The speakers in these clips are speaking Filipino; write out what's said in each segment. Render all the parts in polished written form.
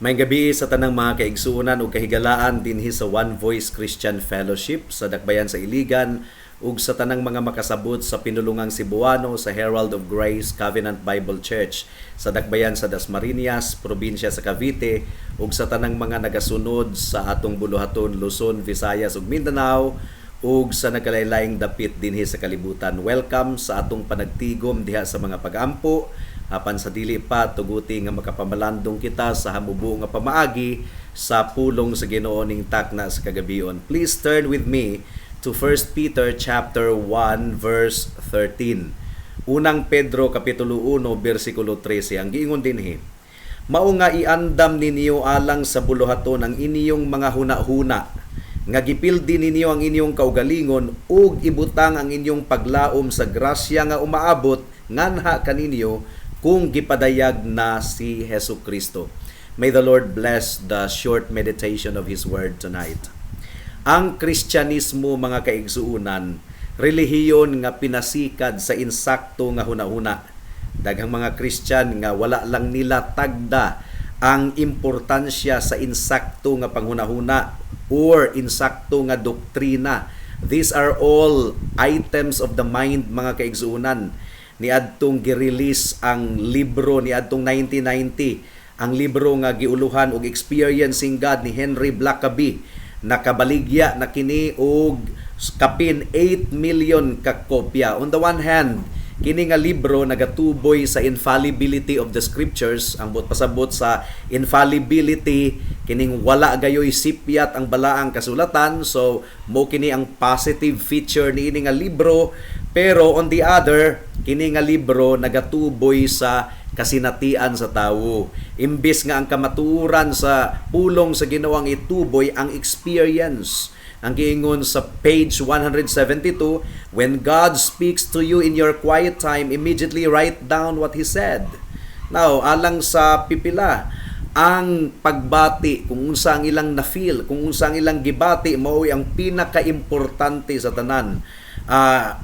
May gabi sa tanang mga kaigsuonan o kahigalaan dinhi sa One Voice Christian Fellowship sa Dakbayan sa Iligan ug sa tanang mga makasabot sa pinulungang Cebuano sa Herald of Grace Covenant Bible Church sa Dakbayan sa Dasmariñas, probinsya sa Cavite ug sa tanang mga nagasunod sa atong buluhaton Luzon, Visayas ug Mindanao ug sa nagkalaylaing dapit dinhi sa kalibutan. Welcome sa atong panagtigom diha sa mga pag-ampo apan sa dili pa tuguti nga makapamalandong kita sa hamubo nga pamaagi sa pulong sa Ginoo ning takna sa kagabion. Please turn with me to 1 Peter chapter 1 verse 13. Unang Pedro kapitulo 1 bersikulo 13 ang giingon dinhi. Mao nga iandam ninyo alang sa buluhaton ang inyong mga huna-huna nga gipildi ninyo ang inyong kaugalingon ug ibutang ang inyong paglaom sa grasya nga umaabot nganha kaninyo kung gipadayag na si Hesukristo. May the Lord bless the short meditation of His Word tonight. Ang Kristyanismo, mga kaigsuunan, relihiyon nga pinasikad sa insakto nga hunahuna. Daghang mga Kristyan nga wala lang nila tagda ang importansya sa insakto nga panghunahuna or insakto nga doktrina. These are all items of the mind, mga kaigsuunan. Niadtong gi-release ang libro niadtong 1990, ang libro nga giuluhan og Experiencing God ni Henry Blackaby. Nakabaligya na kini og kapin 8 million ka kopya. On the one hand, kini nga libro nagatuboy sa infallibility of the scriptures, ang pasabot sa infallibility kining wala gayoy sipyat ang balaang kasulatan. So mo kini ang positive feature niini nga libro. Pero on the other, kini nga libro nagatuboy sa kasinatian sa tawo. Imbis nga ang kamatuoran sa pulong sa Ginoo ang ituboy ang experience. Ang giingon sa page 172, when God speaks to you in your quiet time, immediately write down what He said. Now, alang sa pipila, ang pagbati, kung unsa ang ilang na-feel, kung unsa ang ilang gibati, mao'y ang pinaka-importante sa tanan.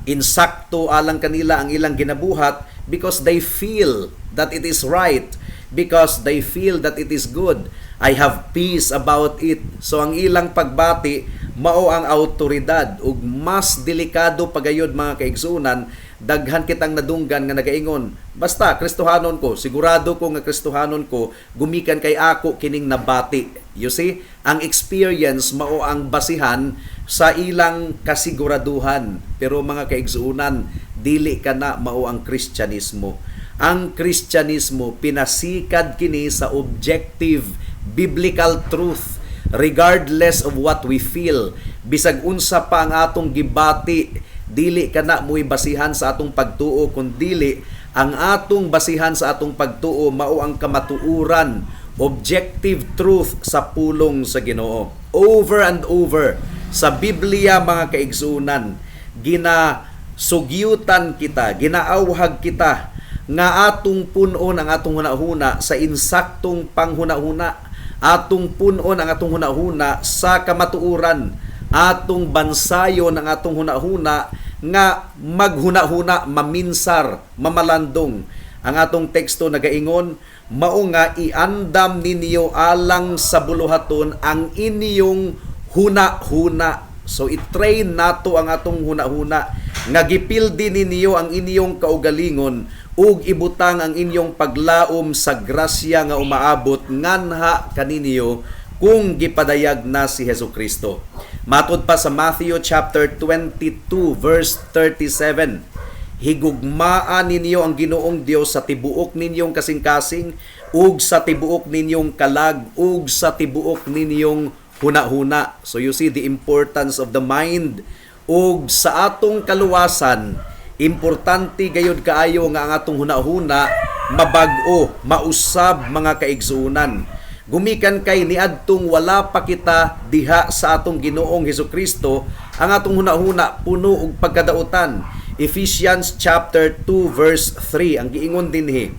Insakto alang kanila ang ilang ginabuhat because they feel that it is right, because they feel that it is good. I have peace about it. So ang ilang pagbati mao ang autoridad ug mas delikado pagayod, mga kaigsunan. Daghan kitang nadunggan nga nagaingon, basta Kristohanon ko, sigurado ko nga Kristohanon ko, gumikan kay ako kining nabati. You see, ang experience mao ang basihan sa ilang kasiguraduhan. Pero mga kaigsuunan, dili kana mao ang Kristyanismo. Ang Kristyanismo pinasikad kini sa objective biblical truth regardless of what we feel. Bisag unsa pa ang atong gibati, dili kana mo'y basihan sa atong pagtuo, kundi ang atong basihan sa atong pagtuo mao ang kamatuuran, objective truth sa pulong sa Ginoo. Over and over sa Biblia, mga kaigsuunan, ginasugyutan kita, ginaawhag kita nga atong punon ang atong hunahuna sa insaktong panghunahuna, atong punon ang atong hunahuna sa kamatuuran, atong bansayon ang atong hunahuna nga maghunahuna, maminsar, mamalandong. Ang atong teksto nagaingon, mao nga iandam ninyo alang sa buluhaton ang inyong hunahuna. So i-train nato ang atong hunahuna nga gipildi ninyo ang inyong kaugalingon ug ibutang ang inyong paglaom sa grasya nga umaabot nganha kaninyo kung gipadayag na si Hesukristo. Matod pa sa Matthew chapter 22 verse 37, higugmaan ninyo ang Ginoong Dios sa tibuok ninyong kasing-kasing ug sa tibuok ninyong kalag ug sa tibuok ninyong hunahuna. So you see the importance of the mind. Ug sa atong kaluwasan, importante gayud kaayo nga ang atong hunahuna mabag-o, mausab, mga kaigsuunan. Gumikan kay niadtong wala pa kita diha sa atong Ginoong Hesukristo, ang atong hunahuna puno og pagkadautan. Ephesians chapter 2 verse 3 ang giingon dinhi,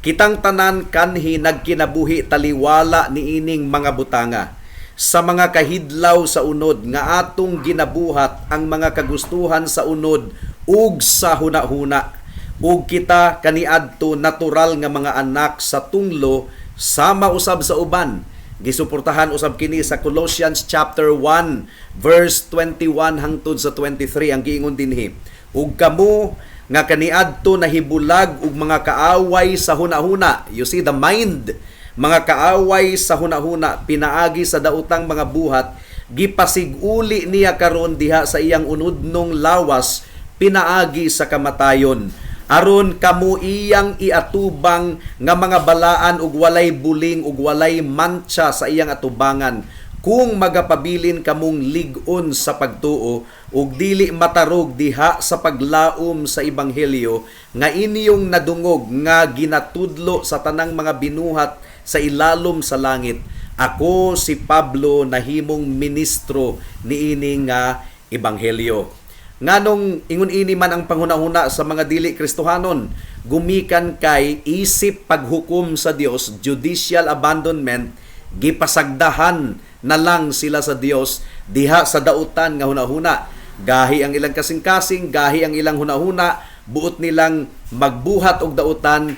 kitang tanan kanhi nagkinabuhi taliwala niining mga butanga sa mga kahidlaw sa unod nga atong ginabuhat ang mga kagustuhan sa unod ug sa hunahuna. ug kita kaniadto natural nga mga anak sa tunglo sama usab sa uban. Gisuportahan usab kini sa Colossians chapter 1 verse 21 hangtod sa 23 ang giingon dinhi. Ug kamo nga kaniadto nahibulag og mga kaaway sa hunahuna. You see the mind, mga kaaway sa hunahuna pinaagi sa daotang mga buhat, gipasiguli niya karon diha sa iyang unudnong lawas pinaagi sa kamatayon. Aron kamo iyang iatubang nga mga balaan ug walay buling ug walay mantsa sa iyang atubangan, kung magapabilin kamong lig-on sa pagtuo ug dili matarog diha sa paglaom sa ebanghelyo nga inyong nadungog nga ginatudlo sa tanang mga binuhat sa ilalom sa langit. Ako si Pablo nahimong ministro niini nga ebanghelyo. Nganong ingon ini man ang panghunahuna sa mga dili Kristohanon, gumikan kay isip paghukom sa Dios, judicial abandonment, gipasagdahan na lang sila sa Dios diha sa dautan nga hunahuna. Gahi ang ilang kasing-kasing, gahi ang ilang hunahuna, buot nilang magbuhat og dautan,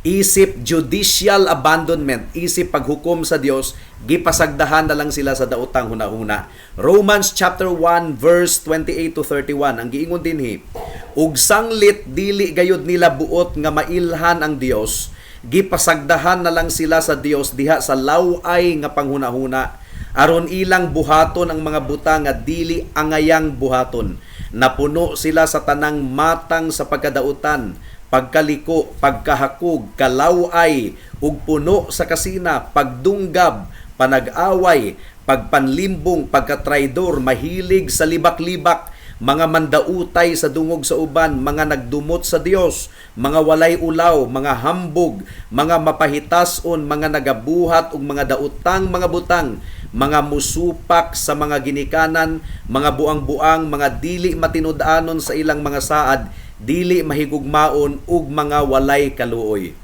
isip judicial abandonment, isip paghukom sa Dios, gipasagdahan na lang sila sa daotang hunahuna. Romans chapter 1 verse 28 to 31 ang giingon dinhi, ug sanglit dili gayud nila buot nga mailhan ang Dios, gipasagdahan na lang sila sa Dios diha sa laway nga panghunahuna, aron ilang buhaton ang mga buta nga dili angayang buhaton. Napuno sila sa tanang matang sa pagkadautan, pagkaliko, pagkahakog, kalaway, ug puno sa kasina, pagdunggab, panag-away, pagpanlimbong, pagkatraidor, mahilig sa libak-libak, mga mandautay sa dungog sa uban, mga nagdumot sa Dios, mga walay ulaw, mga hambog, mga mapahitason, mga nagabuhat ug mga dautang mga butang, mga musupak sa mga ginikanan, mga buang-buang, mga dili matinud-anon sa ilang mga saad, dili mahigugmaon ug mga walay kaluoy.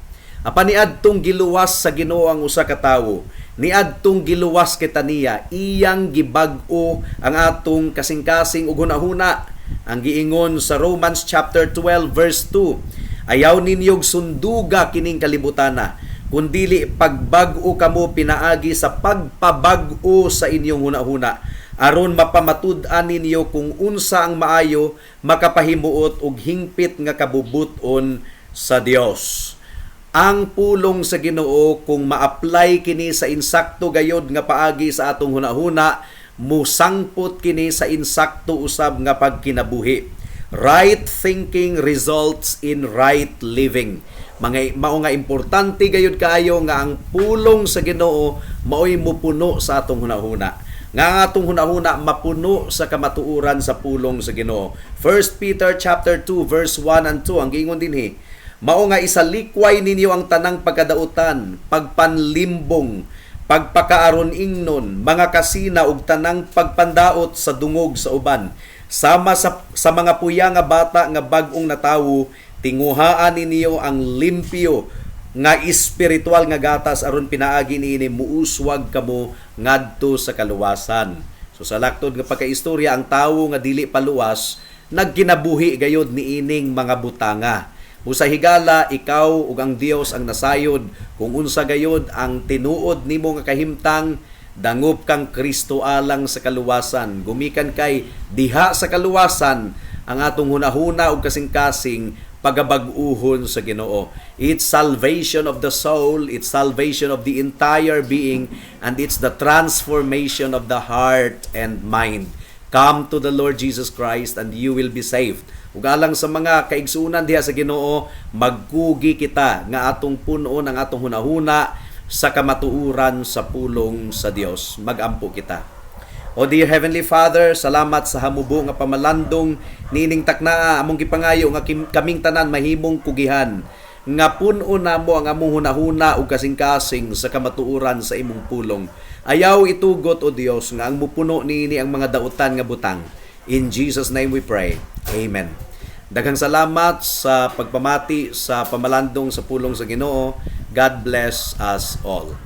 Apan niadtong giluwas sa Ginoo ang usa ka tawo, niadtong giluwas kita niya, iyang gibag-o ang atong kasing-kasing ug hunahuna. Ang giingon sa Romans chapter 12 verse 2, ayaw ninyog sunduga kining kalibutana, kundili pagbag-o kamo pinaagi sa pagpabag-o sa inyong hunahuna, aron mapamatud-an ninyo kung unsa ang maayo, makapahimuot og hingpit nga kabubuton sa Dios. Ang pulong sa Ginoo kung ma-apply kini sa insakto gayod nga paagi sa atong hunahuna, musangpot kini sa insakto usab nga pagkinabuhi. Right thinking results in right living. Mao nga importante gayud kaayo nga ang pulong sa Ginoo maoy mupuno sa atong hunahuna. Nga atong hunahuna mapuno sa kamatuoran sa pulong sa Ginoo. 1 Peter chapter 2 verse 1 and 2 ang giingon dinhi, mao nga isalikway ninyo ang tanang pagkadautan, pagpanlimbong, pagpakaaron ingnon, mga kasina ug tanang pagpandaot sa dungog sa uban. Sama sa mga puya nga bata nga bag-ong natawo, tinguhaan ninyo ang limpyo nga espiritual nga gatas aron pinaagi niini muuswag kamo ngadto sa kaluwasan. So sa laktod nga pagkaistorya, ang tawo nga dili paluwas nagkinabuhi gayod niining mga butanga. Usa higala ikaw ug ang Dios ang nasayod kung unsa gayod ang tinuod nimo nga kahimtang, dangop kang Kristo alang sa kaluwasan. Gumikan kay diha sa kaluwasan ang atong hunahuna ug kasing-kasing pagabag-uhon sa Ginoo. It's salvation of the soul, it's salvation of the entire being, and it's the transformation of the heart and mind. Come to the Lord Jesus Christ and you will be saved. Ug alang sa mga kaigsunan diha sa Ginoo, magkugi kita nga atong punon ang atong hunahuna sa kamatuoran sa pulong sa Dios. Magampo kita. O dear Heavenly Father, salamat sa hamubo nga pamalandong nining taknaa among gipangayo nga kaming tanan mahimong kugihan nga punon namo ang among hunahuna ug kasing-kasing sa kamatuoran sa imong pulong. Ayaw itugot o Dios nga ang mupuno niini ang mga dautan nga butang. In Jesus' name we pray. Amen. Daghang salamat sa pagpamati sa pamalandong sa pulong sa Ginoo. God bless us all.